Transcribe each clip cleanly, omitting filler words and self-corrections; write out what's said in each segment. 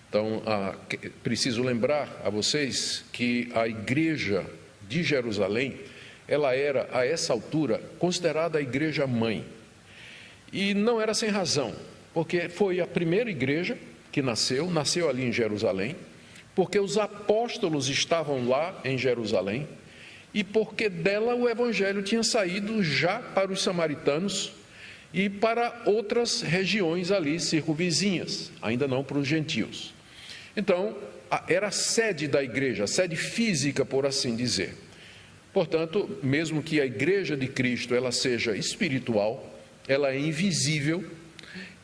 Então, preciso lembrar a vocês que a igreja de Jerusalém, ela era, a essa altura, considerada a igreja mãe. E não era sem razão, porque foi a primeira igreja que nasceu ali em Jerusalém, porque os apóstolos estavam lá em Jerusalém, e porque dela o evangelho tinha saído já para os samaritanos e para outras regiões ali circunvizinhas, ainda não para os gentios. Então, era a sede da igreja, a sede física, por assim dizer. Portanto, mesmo que a igreja de Cristo ela seja espiritual, ela é invisível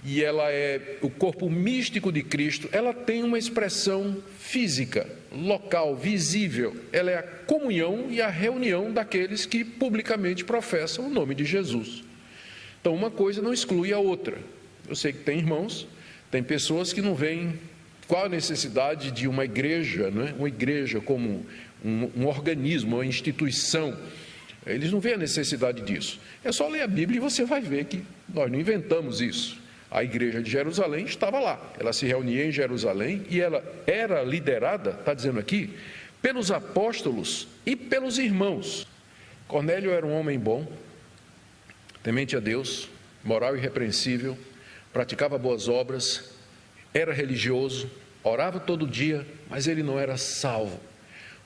e ela é o corpo místico de Cristo, ela tem uma expressão física, local, visível. Ela é a comunhão e a reunião daqueles que publicamente professam o nome de Jesus. Então, uma coisa não exclui a outra. Eu sei que tem irmãos, tem pessoas que não veem qual a necessidade de uma igreja, não é? Uma igreja como um organismo, uma instituição. Eles não veem a necessidade disso. É só ler a Bíblia e você vai ver que nós não inventamos isso. A igreja de Jerusalém estava lá, ela se reunia em Jerusalém e ela era liderada, está dizendo aqui, pelos apóstolos e pelos irmãos. Cornélio era um homem bom, temente a Deus, moral irrepreensível, praticava boas obras, era religioso, orava todo dia, mas ele não era salvo,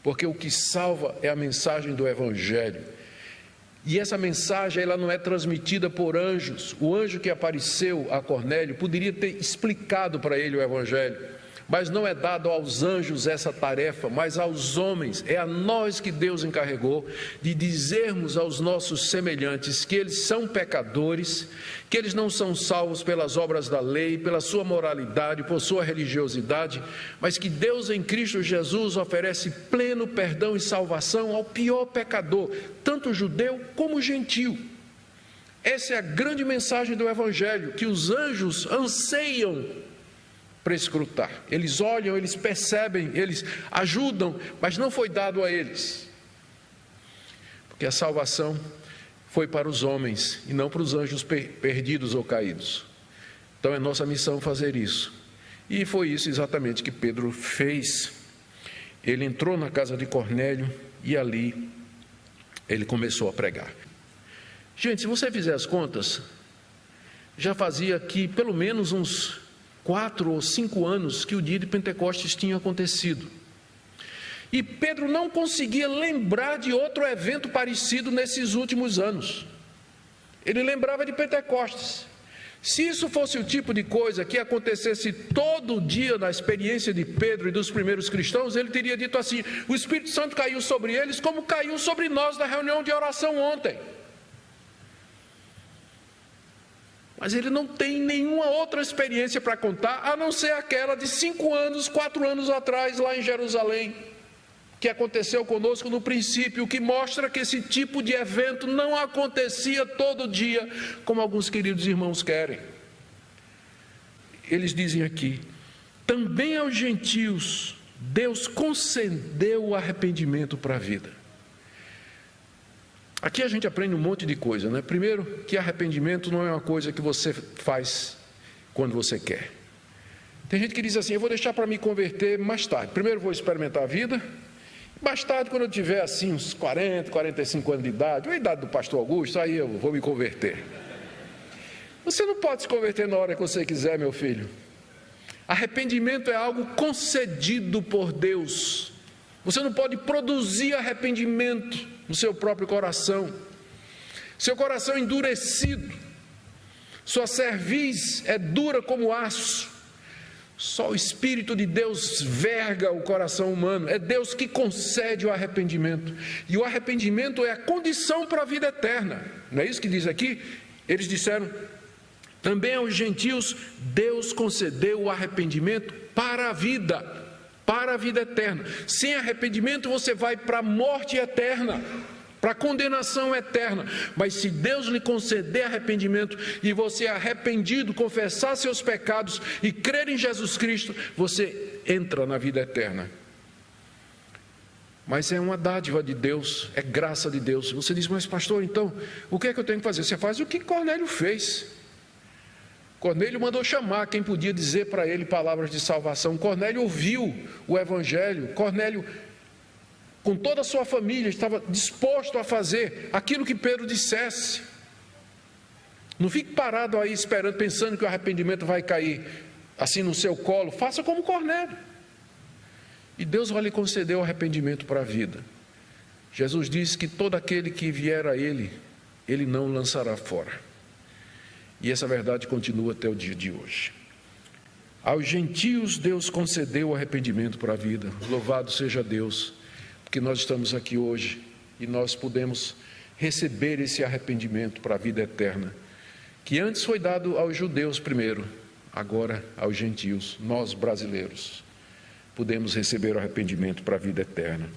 porque o que salva é a mensagem do Evangelho. E essa mensagem ela não é transmitida por anjos. O anjo que apareceu a Cornélio poderia ter explicado para ele o Evangelho, mas não é dado aos anjos essa tarefa, mas aos homens. É a nós que Deus encarregou de dizermos aos nossos semelhantes que eles são pecadores, que eles não são salvos pelas obras da lei, pela sua moralidade, por sua religiosidade, mas que Deus em Cristo Jesus oferece pleno perdão e salvação ao pior pecador, tanto judeu como gentil. Essa é a grande mensagem do Evangelho, que os anjos anseiam prescrutar. Eles olham, eles percebem, eles ajudam, mas não foi dado a eles, porque a salvação foi para os homens e não para os anjos perdidos ou caídos. Então é nossa missão fazer isso, e foi isso exatamente que Pedro fez. Ele entrou na casa de Cornélio e ali ele começou a pregar. Gente, se você fizer as contas, já fazia aqui pelo menos uns 4 ou 5 anos que o dia de Pentecostes tinha acontecido. E Pedro não conseguia lembrar de outro evento parecido nesses últimos anos. Ele lembrava de Pentecostes. Se isso fosse o tipo de coisa que acontecesse todo dia na experiência de Pedro e dos primeiros cristãos, ele teria dito assim: o Espírito Santo caiu sobre eles como caiu sobre nós na reunião de oração ontem. Mas ele não tem nenhuma outra experiência para contar, a não ser aquela de 5 anos, 4 anos atrás, lá em Jerusalém, que aconteceu conosco no princípio, que mostra que esse tipo de evento não acontecia todo dia, como alguns queridos irmãos querem. Eles dizem aqui: também aos gentios Deus concedeu o arrependimento para a vida. Aqui a gente aprende um monte de coisa, né? Primeiro, que arrependimento não é uma coisa que você faz quando você quer. Tem gente que diz assim: eu vou deixar para me converter mais tarde. Primeiro vou experimentar a vida, mais tarde, quando eu tiver assim uns 40, 45 anos de idade, ou a idade do pastor Augusto, aí eu vou me converter. Você não pode se converter na hora que você quiser, meu filho. Arrependimento é algo concedido por Deus. Você não pode produzir arrependimento no seu próprio coração. Seu coração é endurecido, sua cerviz é dura como aço. Só o Espírito de Deus verga o coração humano. É Deus que concede o arrependimento, e o arrependimento é a condição para a vida eterna. Não é isso que diz aqui? Eles disseram: também aos gentios Deus concedeu o arrependimento para a vida eterna. Sem arrependimento você vai para a morte eterna, para a condenação eterna. Mas se Deus lhe conceder arrependimento e você arrependido confessar seus pecados e crer em Jesus Cristo, você entra na vida eterna. Mas é uma dádiva de Deus, é graça de Deus. Você diz: mas pastor, então o que é que eu tenho que fazer? Você faz o que Cornélio fez. Cornélio mandou chamar quem podia dizer para ele palavras de salvação. Cornélio ouviu o evangelho. Cornélio, com toda a sua família, estava disposto a fazer aquilo que Pedro dissesse. Não fique parado aí esperando, pensando que o arrependimento vai cair assim no seu colo. Faça como Cornélio. E Deus vai lhe conceder o arrependimento para a vida. Jesus disse que todo aquele que vier a Ele, Ele não o lançará fora. E essa verdade continua até o dia de hoje. Aos gentios Deus concedeu o arrependimento para a vida. Louvado seja Deus, porque nós estamos aqui hoje e nós podemos receber esse arrependimento para a vida eterna, que antes foi dado aos judeus primeiro, agora aos gentios. Nós brasileiros podemos receber o arrependimento para a vida eterna.